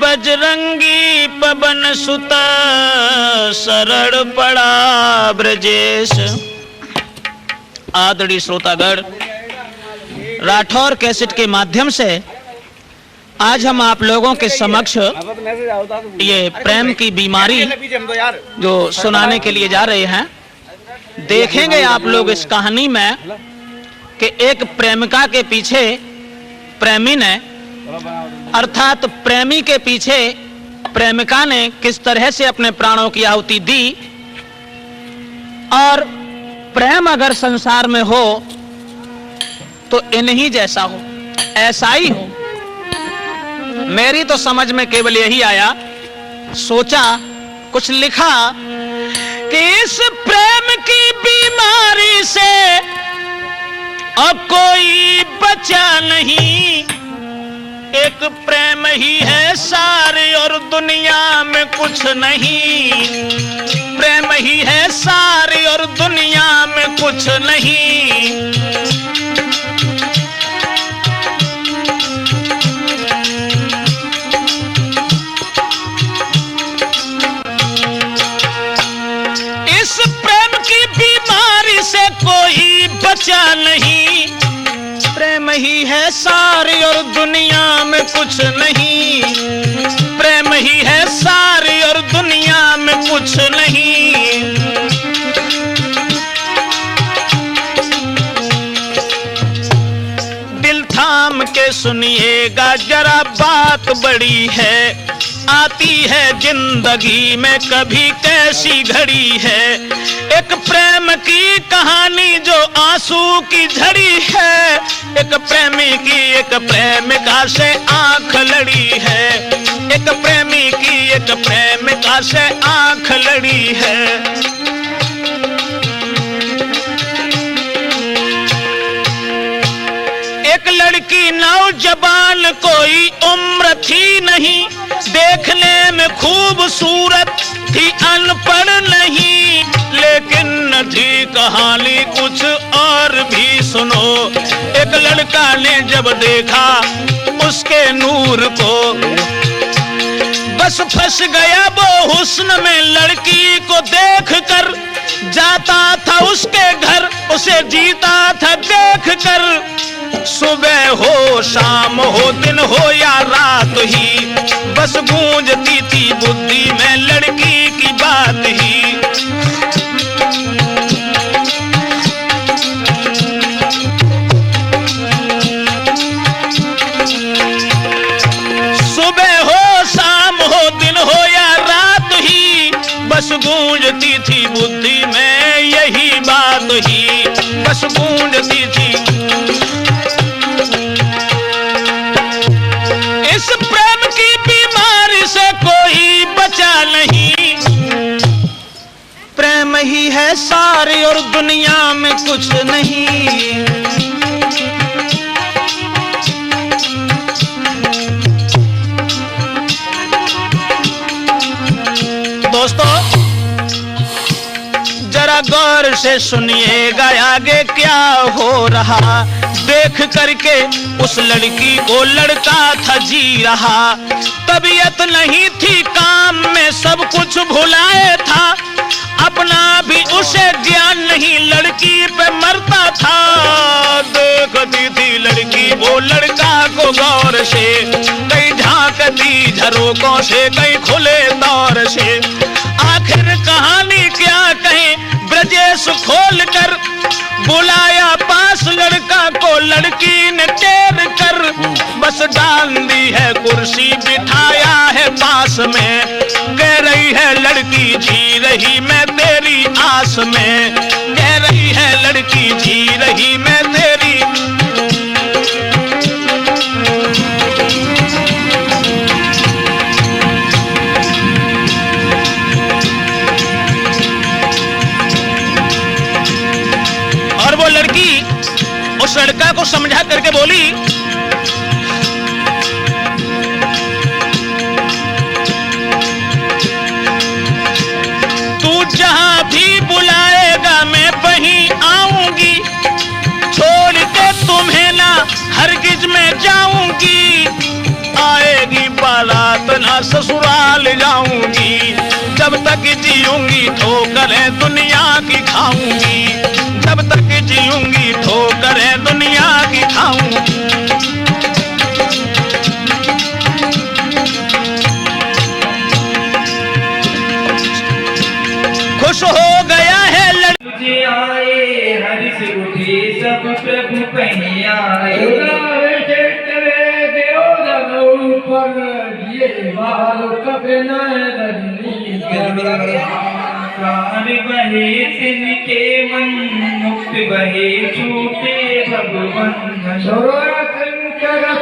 बजरंगी पवन सुत शरण पड़ा ब्रजेश। आदरणीय श्रोतागण, राठौर कैसेट के माध्यम से आज हम आप लोगों के समक्ष ये प्रेम की बीमारी जो सुनाने के लिए जा रहे हैं। देखेंगे आप लोग इस कहानी में कि एक प्रेमिका के पीछे प्रेमी ने, अर्थात प्रेमी के पीछे प्रेमिका ने किस तरह से अपने प्राणों की आहुति दी। और प्रेम अगर संसार में हो तो इन्हीं जैसा हो, ऐसा ही हो। मेरी तो समझ में केवल यही आया, सोचा, कुछ लिखा कि इस प्रेम की बीमारी से अब कोई बचा नहीं। एक प्रेम ही है सारे और दुनिया में कुछ नहीं। प्रेम ही है सारे और दुनिया में कुछ नहीं। इस प्रेम की बीमारी से कोई बचा नहीं। प्रेम ही है सारी और दुनिया में कुछ नहीं। प्रेम ही है सारी और दुनिया में कुछ नहीं। दिल थाम के सुनिएगा जरा, बात बड़ी है। आती है जिंदगी में कभी कैसी घड़ी है। एक प्रेम की कहानी जो आंसू की झड़ी है। एक प्रेमी की एक प्रेमिका से आंख लड़ी है। एक प्रेमी की एक प्रेमिका से आंख लड़ी है। एक लड़की नौजवान, कोई उम्र थी नहीं। देखने में खूबसूरत थी, अनपढ़ नहीं। लेकिन थी कहानी कुछ और भी सुनो। एक लड़का ने जब देखा उसके नूर को, बस फंस गया वो हुस्न में। लड़की को देखकर जाता था उसके घर, उसे जीता था देखकर। सुबह हो शाम हो दिन हो या रात ही, बस गूंजती थी बुद्धि में लड़की की बात ही। सुबह हो शाम हो दिन हो या रात ही, बस गूंजती थी बुद्धि में यही बात ही। बस गूंजती थी। इस प्रेम की बीमारी से कोई बचा नहीं। प्रेम ही है सारी और दुनिया में कुछ नहीं। दोस्तों, जरा गौर से सुनिएगा आगे क्या हो रहा। देख करके उस लड़की को लड़का था जी रहा। तबीयत नहीं थी काम में, सब कुछ भुलाए था। अपना भी उसे ज्ञान नहीं, लड़की पे पे मरता था। देखती थी लड़की वो लड़का को गौर से, कहीं झांकती झरोकों से, कहीं खुले दौर से। आखिर कहानी क्या कहें, ब्रजेश खोल कर बुलाया पास लड़का को, लड़की ने टेर कर बस डाल दी है कुर्सी, बिठाया है पास में। कह रही है लड़की जी रही मैं तेरी आस में, कह रही है लड़की जी रही मैं तेरी। और वो लड़की उस लड़का को समझा करके बोली, तू जहां भी बुलाएगा मैं वहीं आऊंगी, छोड़ के तुम्हें ना हरगिज मैं जाऊंगी। आएगी बारात ना ससुराल जाऊंगी, जब तक जीऊंगी ठोकरें दुनिया की खाऊंगी, जब तक जीऊंगी ठोकरें दुनिया की खाऊंगी। खुश हो गया है तुझे आए हर्ष उठे सब प्रभु कहीं आए। प्राण बहे तिनके मन, मुक्त बहे छूटे भगवन।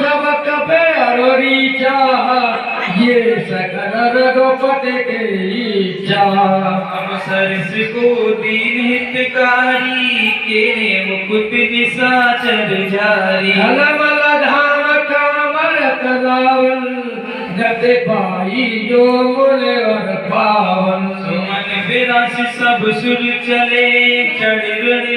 सब कपे अरोरीचा, ये सकल रघुपति के इच्छा। हम सरस को दीन हितकारी, केने मुकुट निशाचर जारी। अलमल धाम कामर करावल, गते पाई जो मूल और पावन। सुमन विरास सब सुर चले, चढ़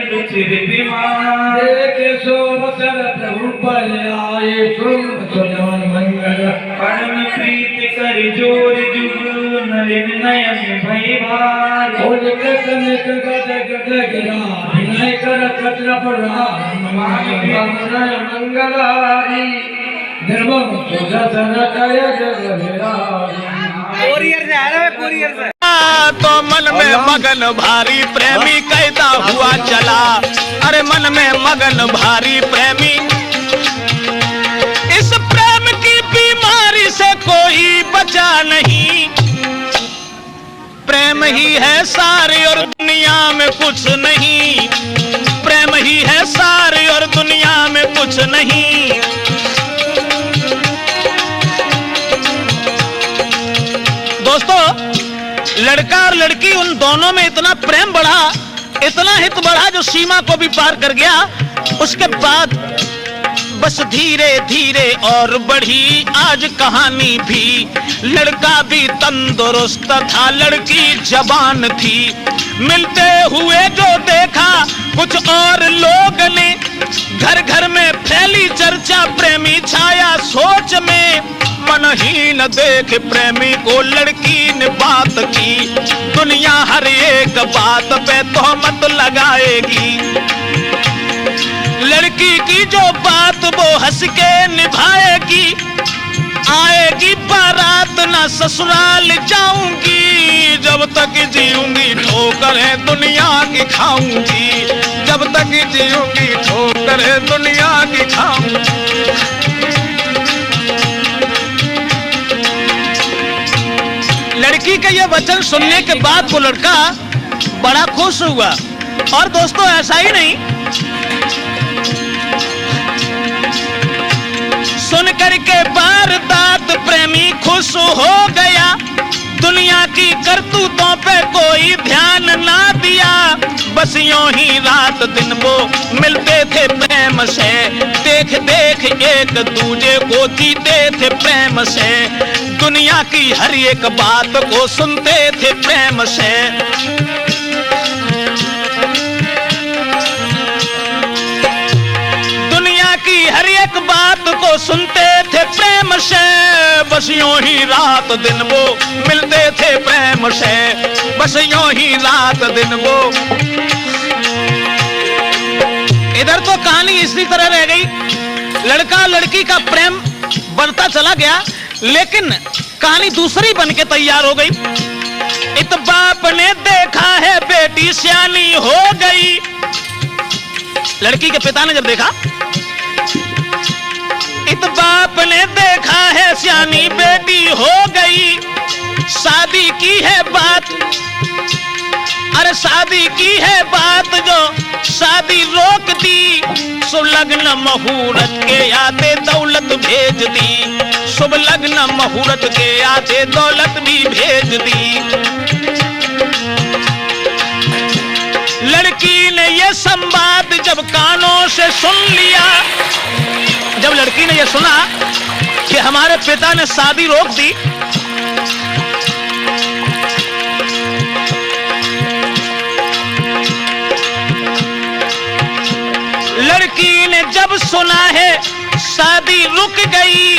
रुचिर विमान। देख शोभ शरत ऊपर आए, सुन सुन मंगल। परम प्रीत कर जोर जुग, नलिन नयन भय भार। बोल के कनक गद गद गिरा, विनय कर कत्र पड़ा। मंगलारी निर्मम सुदर्शन कय जग विराज। कोरियर से आ रहा है, कोरियर से। तो मन में मगन भारी प्रेमी कहता हुआ चला, अरे मन में मगन भारी प्रेमी। इस प्रेम की बीमारी से कोई बचा नहीं, प्रेम ही है सारी और दुनिया में कुछ नहीं, प्रेम ही है सारी और दुनिया में कुछ नहीं। दोस्तों, लड़का और लड़की उन दोनों में इतना प्रेम बढ़ा, इतना हित बढ़ा जो सीमा को भी पार कर गया। उसके बाद बस धीरे धीरे और बढ़ी आज कहानी भी। लड़का भी तंदुरुस्त था, लड़की जवान थी। मिलते हुए जो देखा कुछ और लोग ने, घर घर में फैली चर्चा, प्रेमी छाया सोच में। मनहीन देख प्रेमी को लड़की ने बात की, दुनिया हर एक बात पे तोहमत लगाएगी। लड़की की जो बात वो हंस के निभाएगी, आएगी बारात ना ससुराल जाऊंगी, जब तक जीऊंगी ठोकरें दुनिया की खाऊंगी, जब तक जीऊंगी ठोकरें दुनिया की खाऊंगी। लड़की का ये वचन सुनने के बाद वो लड़का बड़ा खुश हुआ। और दोस्तों, ऐसा ही नहीं, सुन करके वारदात प्रेमी खुश हो गया। दुनिया की करतूतों पे कोई ध्यान ना दिया, बस यूं ही रात दिन वो मिलते थे प्रेम से। देख देख एक दूजे को जीते थे प्रेम से, दुनिया की हर एक बात को सुनते थे प्रेम से। दुनिया की हर एक बात को सुनते थे प्रेम से, बस यूं ही रात दिन वो मिलते थे प्रेम से, बस यूं ही रात दिन वो। इधर तो कहानी इसी तरह रह गई, लड़का लड़की का प्रेम बढ़ता चला गया, लेकिन कहानी दूसरी बन के तैयार हो गई। इत बाप ने देखा है बेटी सियानी हो गई। लड़की के पिता ने जब देखा, इत बाप ने देखा है सियानी बेटी हो गई, शादी की है बात, अरे शादी की है बात जो शादी रोक दी, शुभ लग्न मुहूर्त के आते दौलत भेज दी, शुभ लग्न मुहूर्त के आते दौलत भी भेज दी। लड़की ने यह संवाद जब कानों से सुन लिया, जब लड़की ने यह सुना कि हमारे पिता ने शादी रोक दी, लड़की ने जब सुना है शादी रुक गई,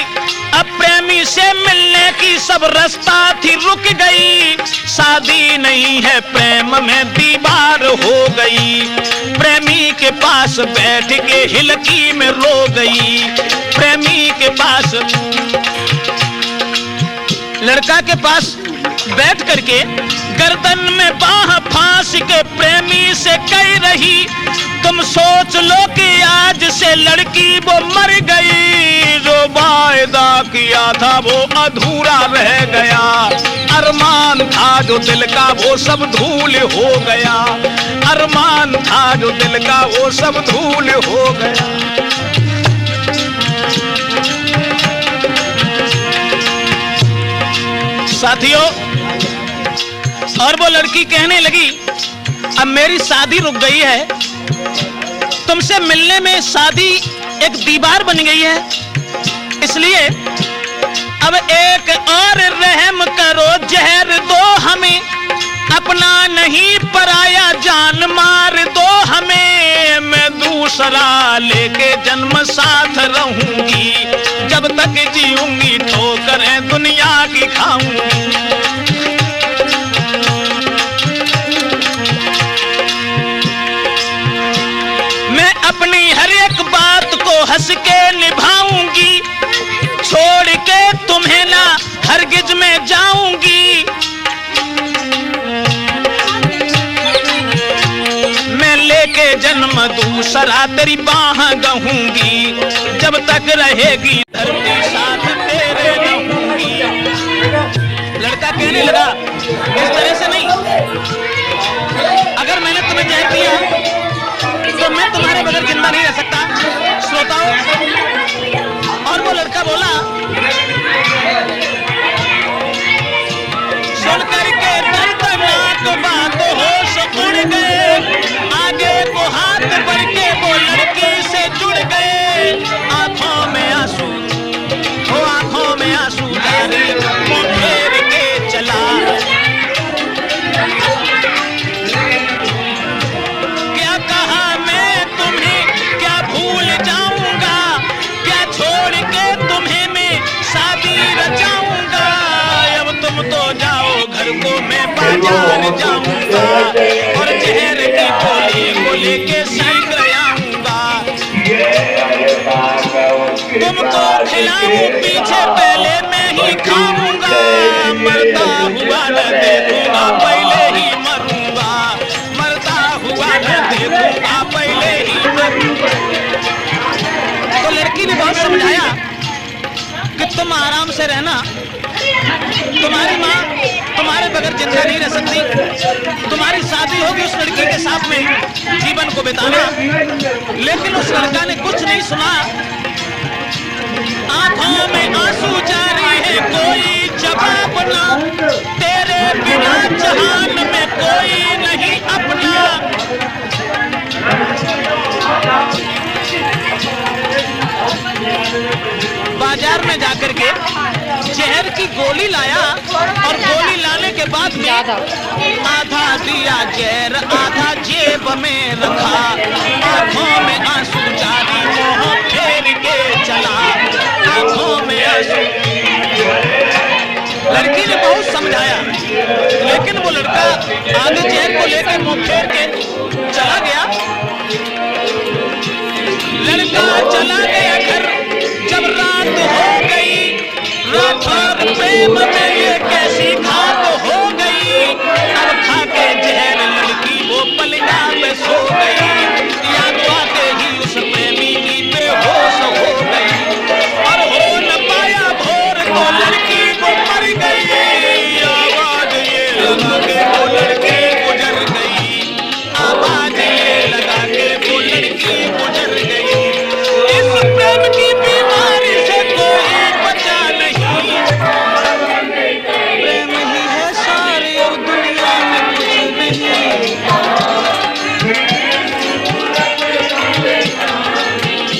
अब प्रेमी से मिलने की सब रास्ता थी रुक गई, शादी नहीं है प्रेम में दीवार हो गई, प्रेमी के पास बैठ के हिलकी में रो गई, प्रेमी के पास, लड़का के पास बैठ करके गर्दन में बाह फांस के प्रेमी से कह रही, तुम सोच लो कि आज से लड़की वो मर गई, जो वायदा किया था वो अधूरा रह गया, अरमान था जो दिल का वो सब धूल हो गया, अरमान था जो दिल का वो सब धूल हो गया। साथियों, और वो लड़की कहने लगी, अब मेरी शादी रुक गई है, तुमसे मिलने में शादी एक दीवार बन गई है, इसलिए अब एक और रहम करो, जहर दो हमें, अपना नहीं पराया जान मार दो हमें, मैं दूसरा लेके जन्म साथ रहूंगी, जब तक जीऊंगी ठोकरें दुनिया की खाऊंगी। अपनी हर एक बात को हंस के निभाऊंगी, छोड़ के तुम्हें ना हरगिज में जाऊंगी, मैं लेके जन्म दूसरा तेरी बाह गहूंगी, जब तक रहेगी धरती साथ तेरे रहूंगी। लड़का कहने लगा, इस तरह से नहीं, अगर मैंने तुम्हें जहर दिया तो मैं तुम्हारे बगैर जिंदा नहीं रह सकता। श्रोताओं, और वो लड़का बोला, सुन करके दर्दनाक बात होश उड़ गए, आगे को हाथ बढ़ के वो लड़की से जुड़ गए, आंखों में आंसू, वो आंखों में आंसू डाले, वो फेर के चला, को मैं बाजार जाऊंगा और जहर की गोली को लेके सीख आऊंगा, तुमको खिलाऊं पीछे पहले मैं ही खाऊंगा, मरता हुआ न देखूंगा पहले ही मरूंगा, मरता हुआ न देखूंगा पहले ही मरूंगा। तो लड़की ने बहुत समझाया कि तुम आराम से रहना, तुम्हारी माँ तुम्हारे बगैर जिंदा नहीं रह सकती, तुम्हारी शादी होगी उस लड़की के साथ में जीवन को बिताना। लेकिन उस लड़का ने कुछ नहीं सुना, आंखों में आंसू जारी है, कोई जवाब ना, तेरे बिना जहान में कोई नहीं अपना। बाजार में जाकर के जहर की गोली लाया और गोली लाने के बाद में आधा दिया जहर, आधा जेब में रखा, आंखों में आंसू जारी, मुंह फेर के चला, आंखों में आंसू। लड़की ने बहुत समझाया, लेकिन वो लड़का आधे जहर को लेकर मुंह फेर के चला गया। लड़का चला गया घर, जब रात हो गई, रात और प्रेम में ये कैसी घात हो गई। अब खा के जहर लड़की वो पलंगा पे सो गई, याद आते ही उस प्रेमी की बेहोश हो गई, और हो न पाया भोर तो लड़की वो मर गई। आवाज ये लगा के वो लड़की गुजर गई, आवाज ये लगा के वो लड़की गुजर गई। इस प्रेम की बीमारी से कोई बचा नहीं, प्रेम ही है सारी और दुनिया में कुछ नहीं।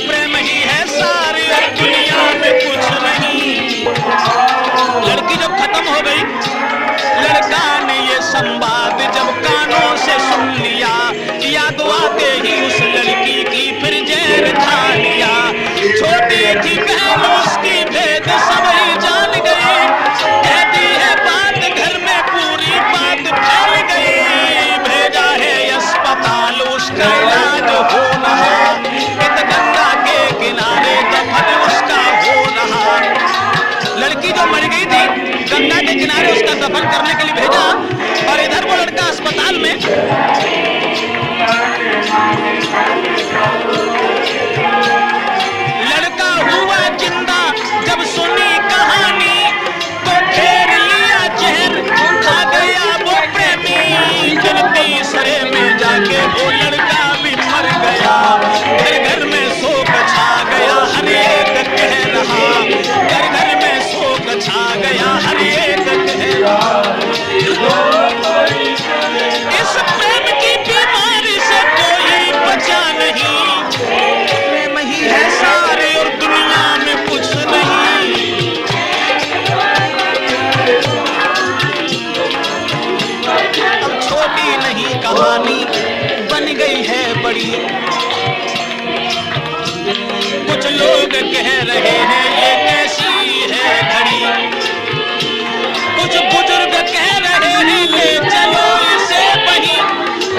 प्रेम ही है सारी और दुनिया में कुछ नहीं। लड़की जब खत्म हो गई, लड़का ने ये संवाद जब कानों से सुन लिया, याद आते ही उस लड़की की फिर जहर खा लिया। छोटी थी बहन उसकी भेद सभी जान गई, कहती है बात घर में पूरी बात फैल गई। भेजा है अस्पताल उसका इलाज हो रहा, इत गंगा के किनारे दफन उसका हो रहा। लड़की जो मर गई थी, गंगा के किनारे उसका दफन करने के लिए भेजा, और इधर वो लड़का अस्पताल में। लड़का हुआ जिंदा जब सुनी कहानी, तो फेर लिया जहर खा गया वो प्रेमी। फिर तीसरे में जाके वो लड़का भी मर गया, घर घर में शोक छा गया, हर एक कह रहा, घर घर में शोक छा गया, हर एक कह रहा। इस प्रेम की बीमारी से कोई बचा नहीं, प्रेम ही है सारे और दुनिया में कुछ नहीं। अब छोटी नहीं कहानी बन गई है बड़ी, कुछ लोग कह रहे हैं ये कैसी है घड़ी, कुछ बुजुर्ग कह रहे हैं ले चलो इसे वहीं,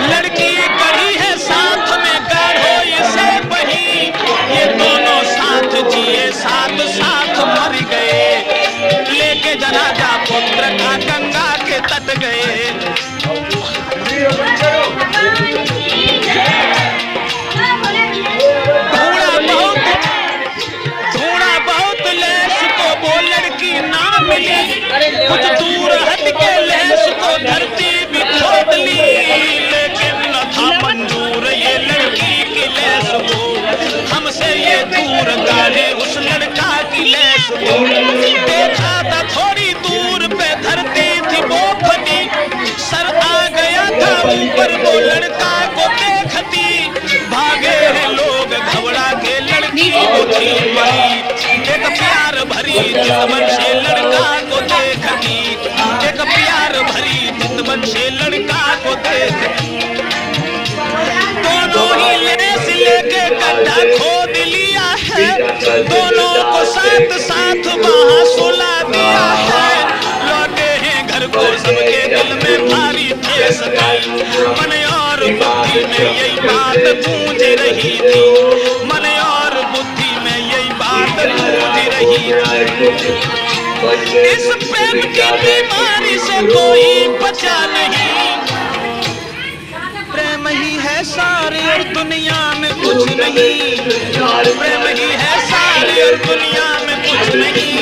लड़की कड़ी है साथ में गाढ़ो इसे वहीं। ये दोनों साथ जिए साथ साथ मर गए, लेके जनाजा पुत्र का गंगा के तट गए। ढूंढा बहुत लैस को वो लड़की ना मिली, कुछ दूर हट के लैस को धरती भी खोद ली, लेकिन न था मंजूर ये लड़की की लैस को, हमसे ये दूर गाड़े उस लड़का की लैस को। देखा था थोड़ी दूर पे धरती थी वो फटी, सर आ गया था ऊपर वो लड़का को देखती, भागे हैं लोग घबरा के लड़की को थी मरी। एक प्यार भरी चितवन से लड़का को देखती, एक प्यार भरी चितवन से लड़का को देखती। दोनों ही लेस लेके गड्ढा खोद लिया है, दोनों को साथ साथ वहां सुला दिया है। लौटे हैं घर को सबके दिल में भारी ठेस गई, मन और बुद्धि में यही बात गूंज रही थी, मन और बुद्धि में यही बात गूंज रही थी। इस प्रेम की बीमारी से कोई बचा नहीं, प्रेम ही है सारी और दुनिया में कुछ नहीं, प्रेम ही है सारी और दुनिया में कुछ नहीं।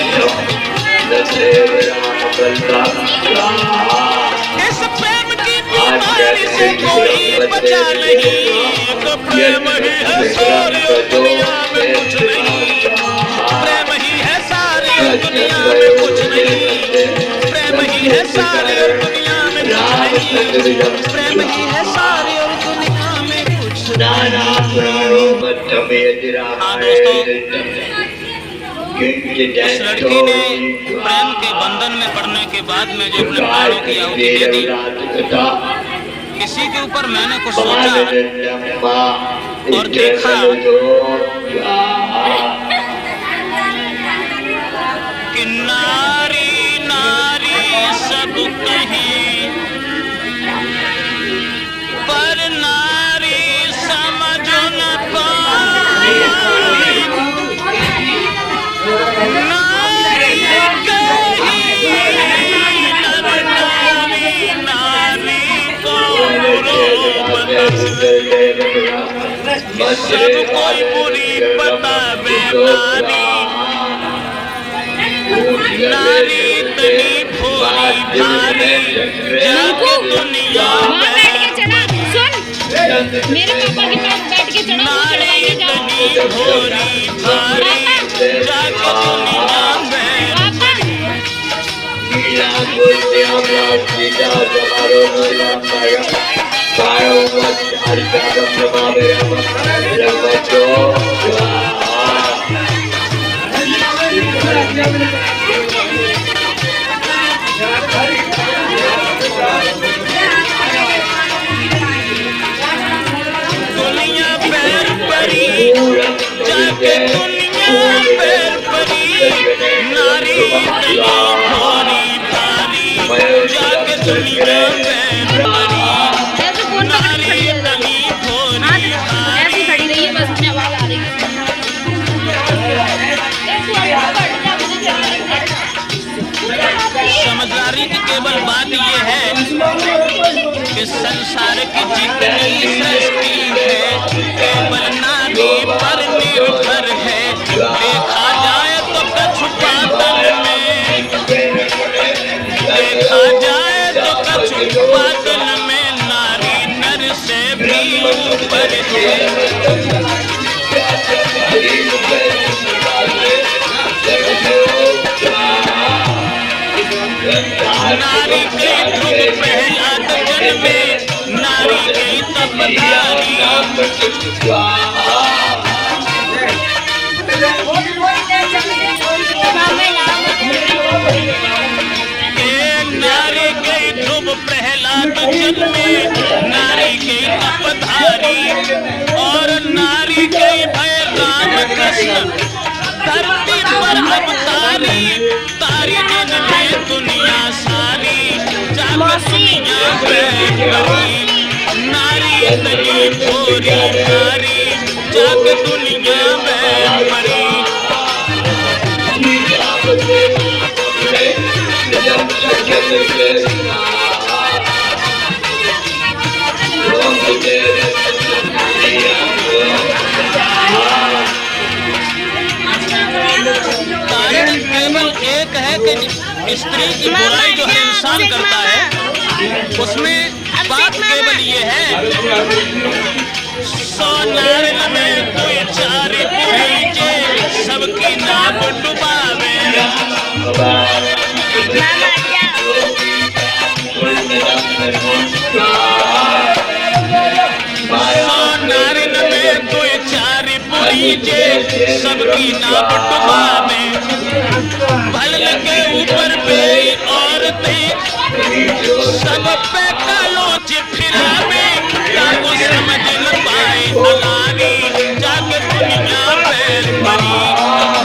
इस प्रेम की बीमारी से कोई बचा नहीं, तो प्रेम ही है सारी और दुनिया में कुछ नहीं, प्रेम ही है सारी और दुनिया में कुछ नहीं, प्रेम ही है सारी और दुनिया में कुछ नहीं, प्रेम ही है सारी और दुनिया में कुछ नहीं। हाँ दोस्तों, उस लड़की ने प्रेम के बंधन में पड़ने के बाद में जो अपने प्राणों की आहुति दे दी, किसी के ऊपर मैंने कुछ सोचा और देखा कि नारी नारी सब कहीं, पर नारी समझ न पा सब कोई बुरी बतावे नारी, नारी इतनी भोली भारी जाके दुनिया में। मेरे पापा के पास बैठ के चढ़ा, नारी इतनी भोली भारी जाके दुनिया में। दुनिया पैर परी जाके दुनिया पैर परी, नारी इतनी भोली भारी जाके दुनिया पैर परी, नारी इतनी भोली भारी। खड़ी रही है, बस में आवाज आ रही है। समझदारी की केवल बात यह है कि संसार की जितनी सृष्टि है केवल नारी पर निर्भर है। देखा जाए तो कछुपातन में, देखा जाए तो कछुपातन में नारी नर से भी ऊपर है। नारी के ध्रुव पहला गगन में, नारी के तपधारी। नारी के ध्रुव प्रहलाद जल में, नारी के तपधारी। और नारी के भय राम कृष्ण धरती पर अवतारी। तारी दिन में दुनिया सारी जाके दुनिया में परी, नारी इतनी भोली भारी जाके दुनिया में परी। कारण केवल एक है कि स्त्री की बुराई जो है इंसान करता है, उसमें बात केवल ये है, 100 नारियल में कोई 4 पीछे सबकी नाक डुबावे। 100 नारियल में कोई 4 पीछे सबकी नाक डुबावे। भल के ऊपर पे औरतें सब पे कालोच फिरावे, ताको समझ न पाए अलानी जाके दुनिया पैर परी।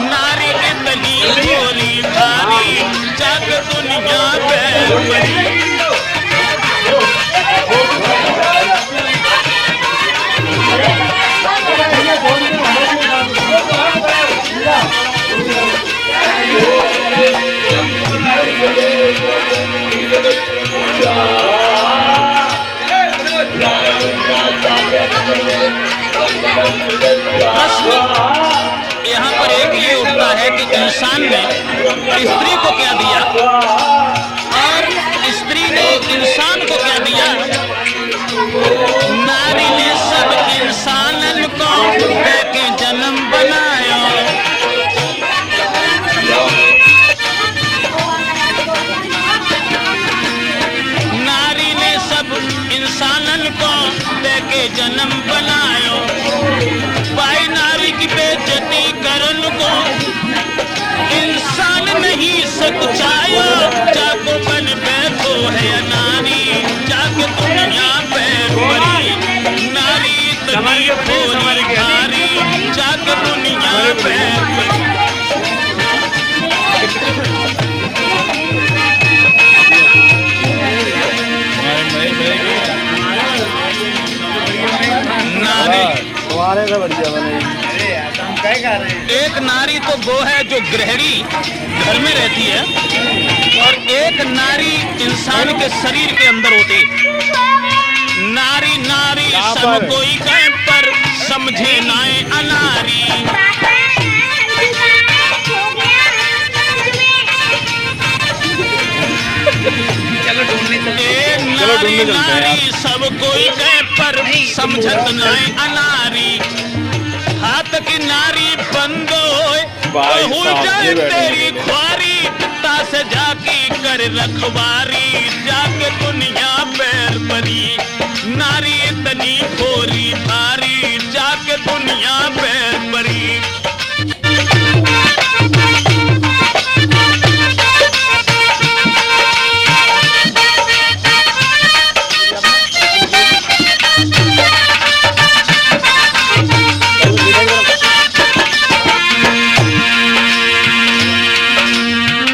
नारी इतनी भोली भारी जाके दुनिया पैर परी। प्रश्न यहाँ पर एक ये उठता है कि इंसान ने स्त्री को क्या दिया और स्त्री ने इंसान को क्या दिया। नारी ने सब इंसानन को देके जन्म बनाया। नारी ने सब इंसानन को देके जन्म बनायो। भाई नारी की बेइज्जती करन को इंसान नहीं सकुचायो। जाको बन बैठो है नारी जाके दुनिया पैर परी। नारी इतनी भोली भारी जाके दुनिया पैर परी। एक नारी तो वो है जो गृहिणी घर में रहती है और एक नारी इंसान के शरीर के अंदर होती। नारी नारी सब कोई कहे पर समझे नाए अनारी। नारी नारी सब कोई कहे पर समझत नाए अनारी। हाथ की नारी बंद होए हो जाए तेरी ख्वारी। तास जाकी कर रखवारी जाके दुनिया पैर परी। नारी इतनी खोरी थारी जाके दुनिया पैर परी।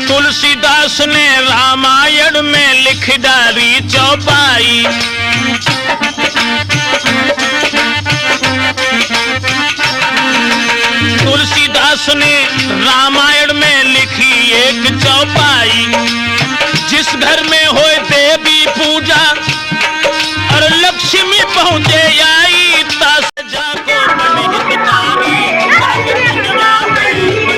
तुलसीदास ने रामायण में लिख डाली चौपाई। तुलसीदास ने रामायण में लिखी एक चौपाई। जिस घर में होए देवी पूजा और लक्ष्मी पहुंचे आई। तास जाको बने हितकारी जाके दुनिया में बड़ी।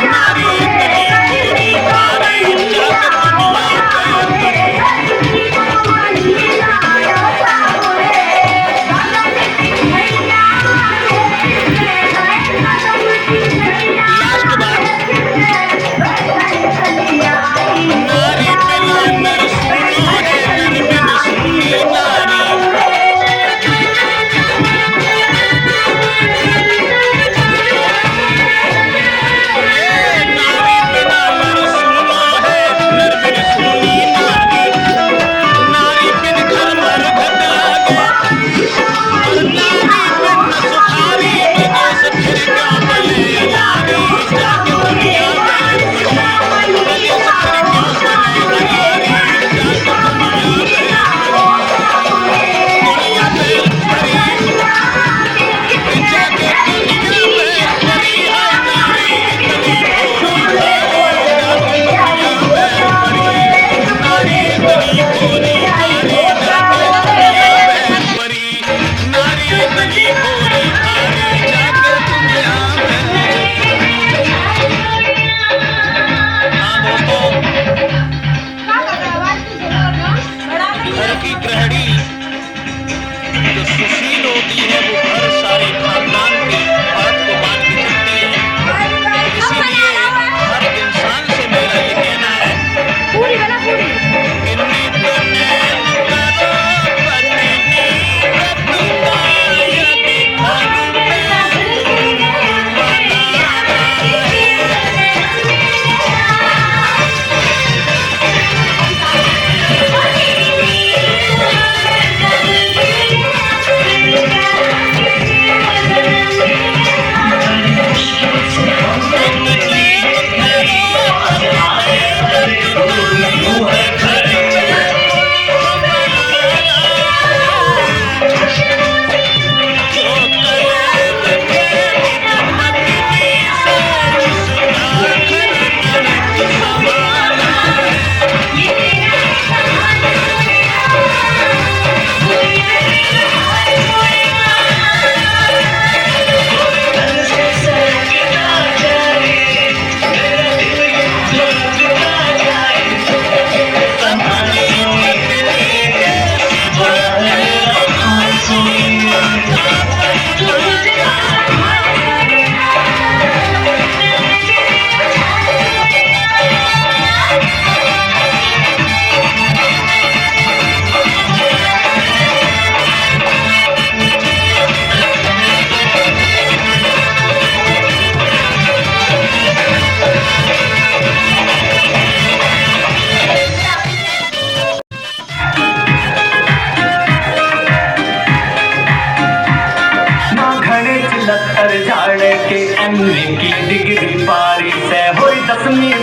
नारी इतनी खोरी थारी जाके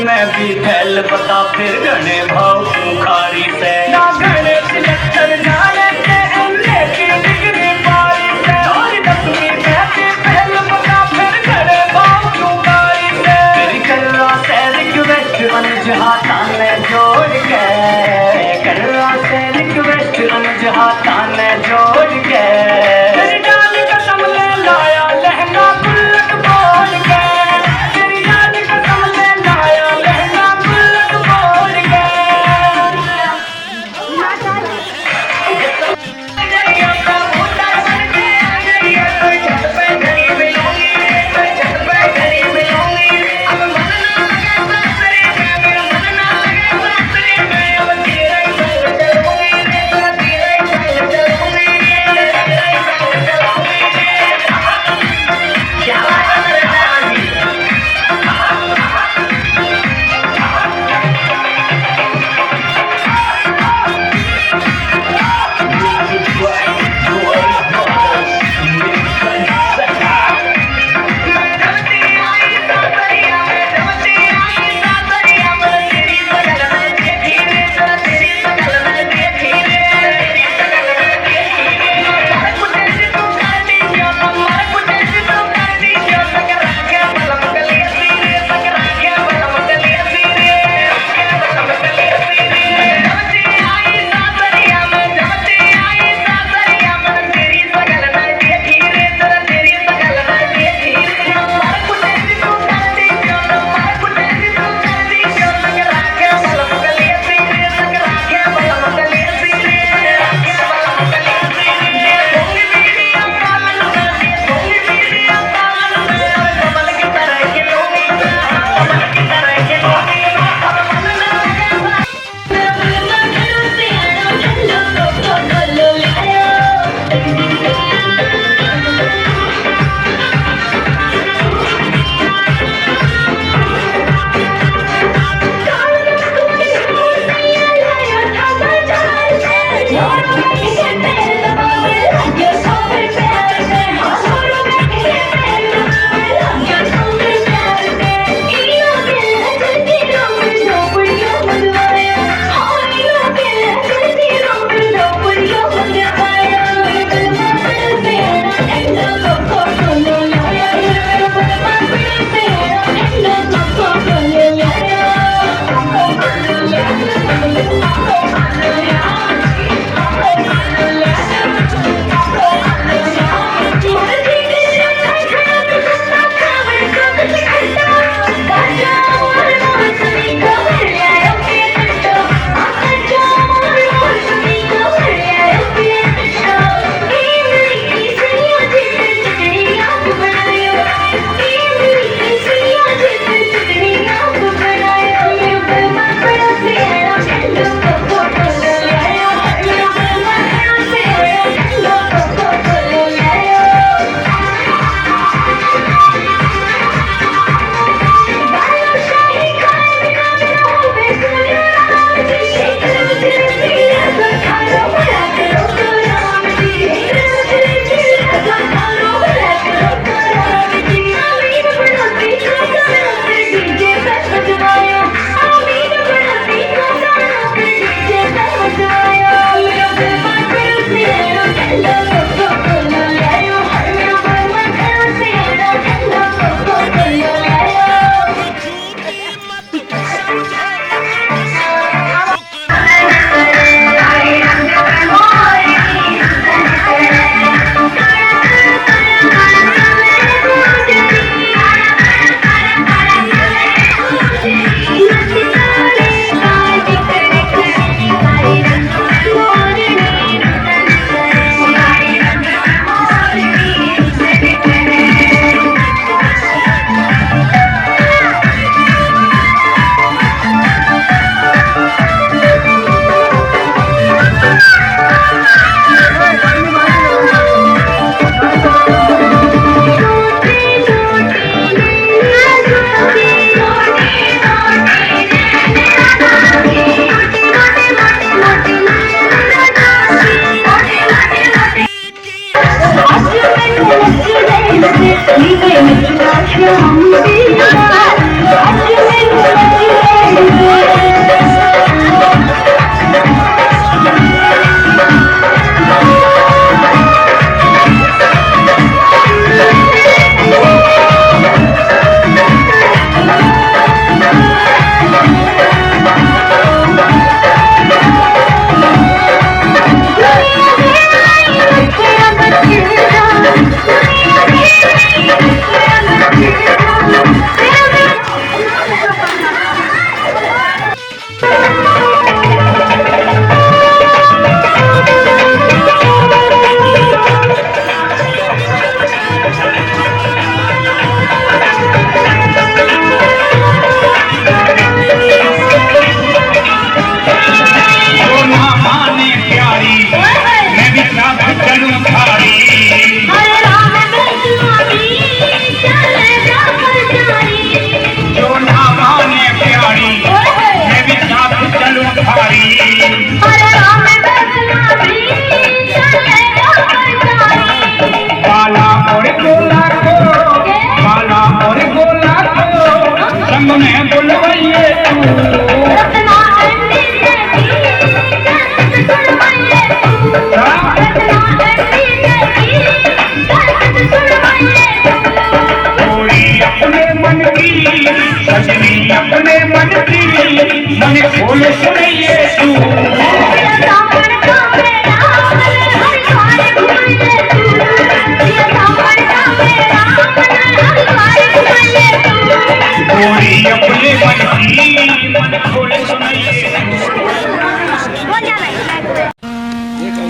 में भी फैल बता फिर घने भाव बुखारी से ना घने सिलेक्टर जाने से हमने की डिग्री पारी से और 10वीं में भी फैल बता फिर घने भाव बुखारी से तेरी कल्ला से रिक्वेस्ट अनजहाता ने जोड़ के कल्ला से रिक्वेस्ट अनजहाता ने जोड़ के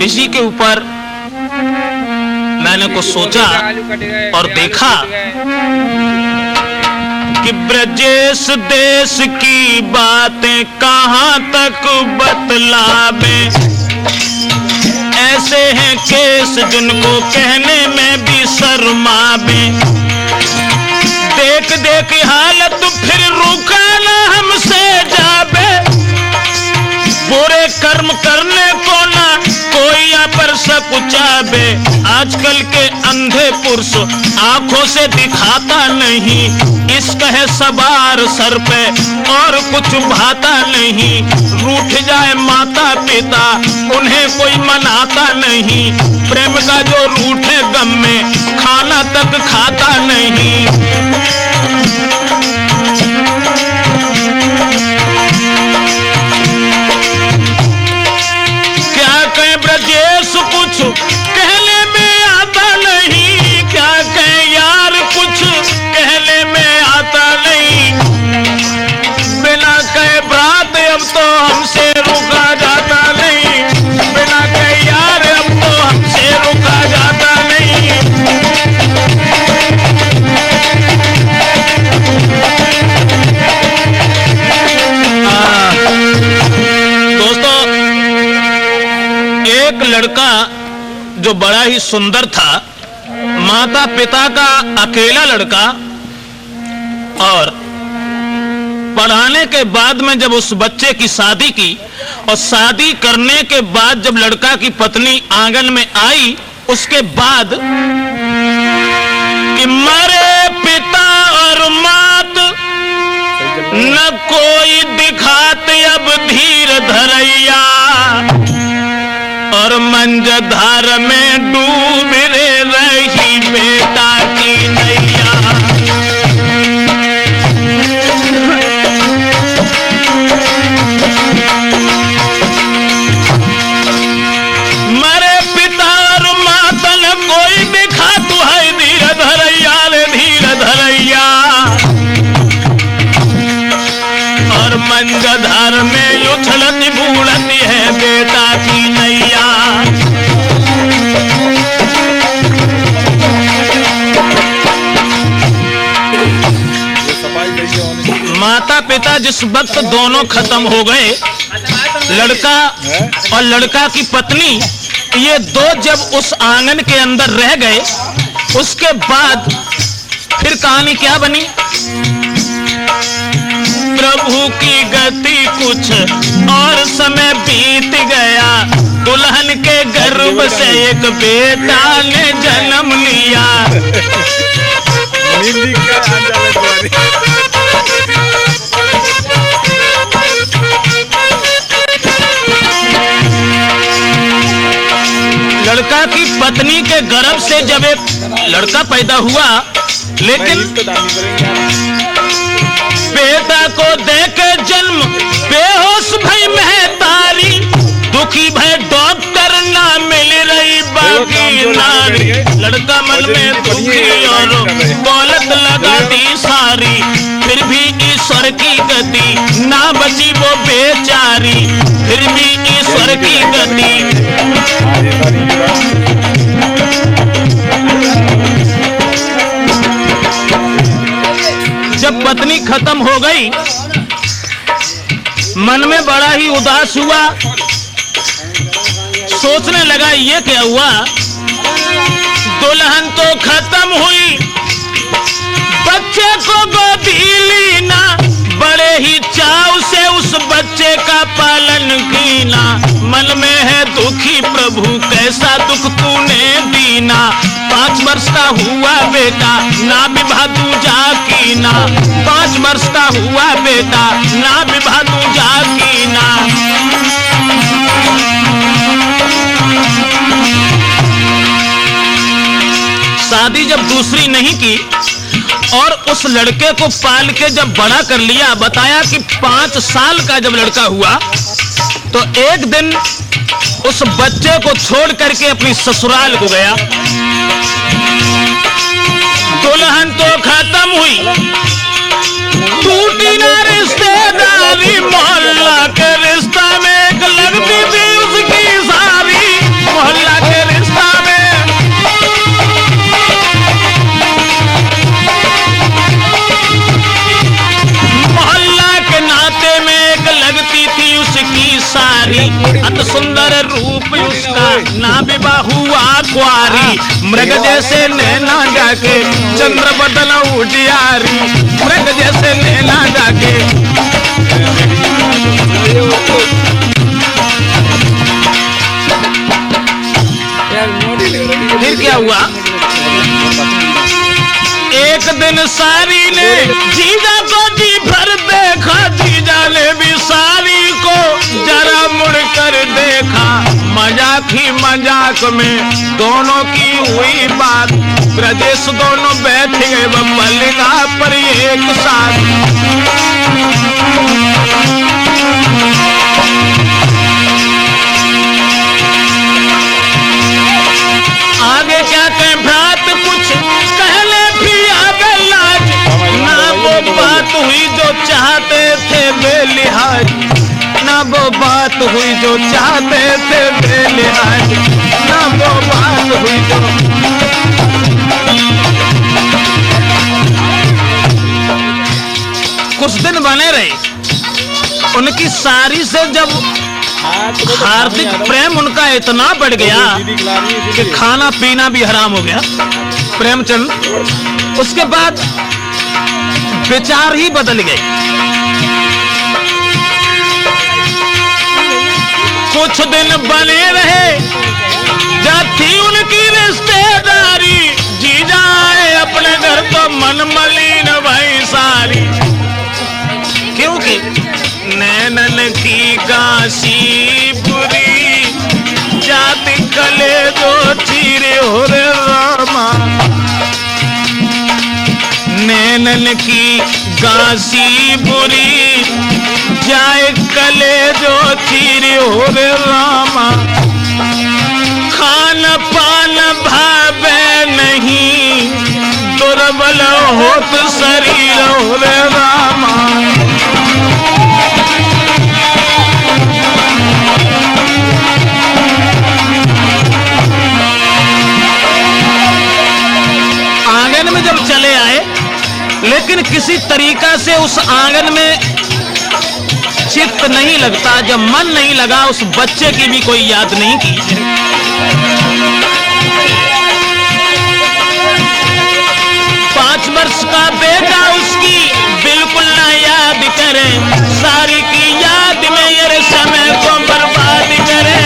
इसी के ऊपर मैंने कुछ सोचा और देखा कि ब्रजेश देश की बातें कहां तक बतलावे। ऐसे हैं केस जिनको कहने में भी शर्मावे। देख देख हालत फिर रुका ना हमसे जावे। बुरे कर्म करने को ना कोई यहाँ पर सकुचावे। आजकल के अंधे पुरुष आंखों से दिखाता नहीं, इश्क है सवार सर पे और कुछ भाता नहीं। रूठ जाए माता पिता उन्हें कोई मनाता नहीं। प्रेम का जो रूठे गम में खाना तक खाता नहीं। ब्रजेश कुछ कहने में आता नहीं। क्या कहें यार कुछ कहने में आता नहीं। बिना कहे बात अब तो हमसे रुका जाता नहीं। बिना कहे यार अब तो हमसे रुका जाता नहीं। दोस्तों, एक लड़का जो बड़ा ही सुंदर था, माता पिता का अकेला लड़का, और पढ़ाने के बाद में जब उस बच्चे की शादी की और शादी करने के बाद जब लड़का की पत्नी आंगन में आई, उसके बाद कि मरे पिता और मात न कोई दिखाते अब धीर धरैया। और मंजधार में डूब रही बेटा की नैया। मरे पिता और माता न कोई दिखा तू है धीर धरैया रे धीर धरैया। और मंजधार में उछलती बूढ़ती है बेटा की नैया। माता पिता जिस वक्त दोनों खत्म हो गए, लड़का और लड़का की पत्नी, ये दो जब उस आंगन के अंदर रह गए, उसके बाद फिर कहानी क्या बनी। प्रभु की गति कुछ और समय बीत गया। दुल्हन के गर्भ से एक बेटा ने जन्म लिया। नींदी का अंजाम तुम्हारी। लड़का की पत्नी के गर्भ से जब एक लड़का पैदा हुआ, लेकिन बेटा को देके जन्म बेहोश भई महतारी, दुखी भय डॉक्टर ना मिल रही बाकी नारी। लड़का मन में दुखी और दौलत लगा दी सारी, फिर भी ईश्वर की गति ना बची वो बेचारी, फिर भी ईश्वर की गति। जब पत्नी खत्म हो गई, मन में बड़ा ही उदास हुआ, सोचने लगा ये क्या हुआ, दुल्हन तो खत्म हुई, बच्चे को गोदी ली ना, बड़े ही चाव से उस बच्चे का पालन कीना। मन में है दुखी प्रभु कैसा दुख तूने दीना, 5 वर्ष का हुआ बेटा ना विवाह दूजा कीना, 5 वर्ष का हुआ बेटा ना विवाह दूजा कीना। शादी जब दूसरी नहीं की और उस लड़के को पाल के जब बड़ा कर लिया, बताया कि 5 साल का जब लड़का हुआ तो एक दिन उस बच्चे को छोड़ करके अपनी ससुराल को गया। दुल्हन तो खत्म हुई, टूटी ना रिश्तेदारी, मोहल्ला के रिश्ता में एक लगती थी उसकी सारी, मोहल्ला के रिश्ता में उसकी सारी। अत सुंदर रूप उसका ना विवाह हुआ कुआरी, मृग जैसे नैना जाके चंद्र बदल उजियारी, मृग जैसे नैना जाके। फिर क्या हुआ, एक दिन सारी ने जीजा को जी भर देखा, जीजा ने भी सारी को जरा मुड़कर देखा, मजाक ही मजाक में दोनों की हुई बात, ब्रजेश दोनों बैठ गए मल्लिका पर एक साथ। आगे क्या कहें भ्रात कुछ कहले भी आगे लाज, ना वो बात हुई जो चाहते थे बेलिहाज, ना वो बात हुई जो चाहते थे बेलिहाज, ना वो बात हुई जो। कुछ दिन बने रहे, उनकी सारी से जब हार्दिक प्रेम उनका इतना बढ़ गया कि खाना पीना भी हराम हो गया प्रेमचंद। उसके बाद विचार ही बदल गए। कुछ दिन बने रहे, जब थी उनकी रिश्तेदारी, जीजा आए अपने घर तो मन मलिन भाई सारी, क्योंकि नैनन की काशी बुरी, जाति कले दो चीरे हो रे रामा, नैनन की काशी बुरी, जाए कले जो चीरे हो रे रामा, खान पान भावे नहीं, दुर्बल होत शरीर हो रे रामा। आंगन में जब चले आए, लेकिन किसी तरीका से उस आंगन में चित्त नहीं लगता, जब मन नहीं लगा, उस बच्चे की भी कोई याद नहीं की। 5 वर्ष का बेटा उसकी बिल्कुल ना याद करे, सारी की याद में ये समय को बर्बाद करे,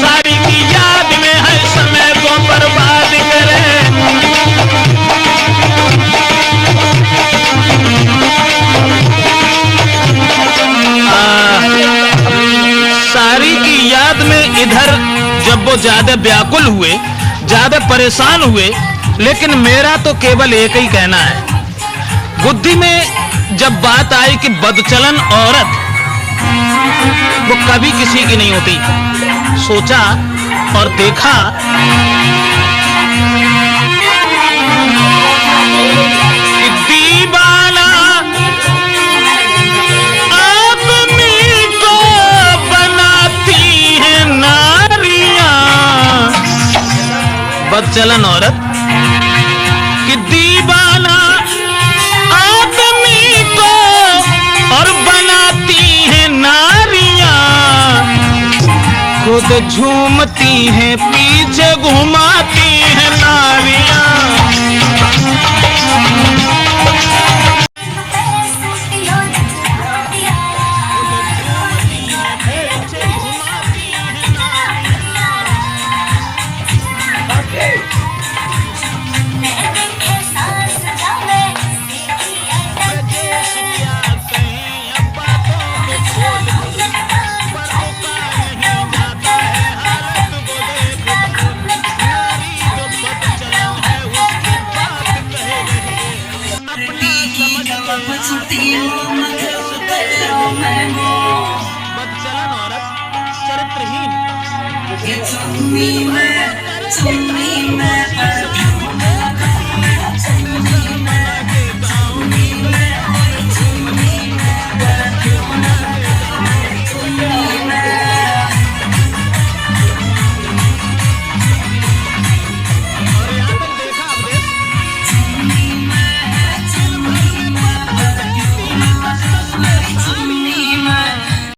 सारी की याद में हर समय को बर्बाद करे। जब वो ज्यादा व्याकुल हुए, ज्यादा परेशान हुए, लेकिन मेरा तो केवल एक ही कहना है, बुद्धि में जब बात आई कि बदचलन औरत वो कभी किसी की नहीं होती, सोचा और देखा कि दीवाना आदमी को बनाती है नारियां, बदचलन औरत कि दीवाना आदमी को और बनाती है नारियां, खुद झूमती हैं पीछे घुमाती हैं नारियां। बदचलन औरत चरित्रहीन